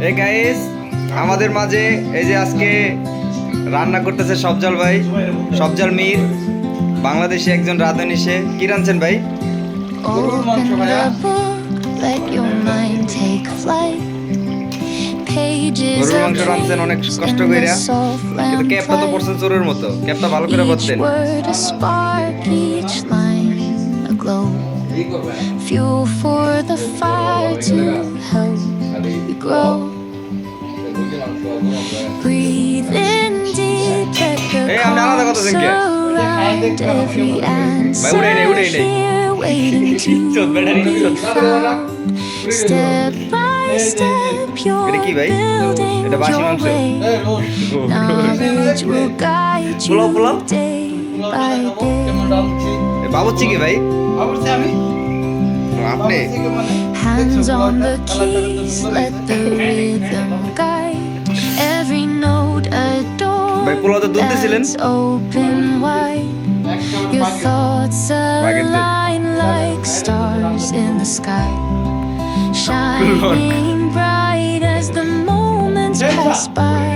এই গাইস, আমাদের মাঝে এই যে আজকে রান্না করতেছে সবজাল ভাই, সবজাল মীর, বাংলাদেশি একজন রাঁধুনি। সে কি রাঁধছেন ভাই? গরুর মাংস ভাইয়া। গরুর মাংস রাঁধছেন অনেক কষ্ট কইরা, কিন্তু ক্যাপটা তো পড়ছেন চোরের মতো। ক্যাপটা ভালো করে পড়তেন। Fuel for the fire to help you grow. Breathe in deep, let the calm surround every answer here, waiting to be found. Step by step, you're building your way. Knowledge will guide you day by day. বাবুর্চি কি ভাই? আপনি hands on the keys, let the rhythm guide every note, a door that's open wide. Your thoughts align like stars in the sky, shining bright as the moments pass by.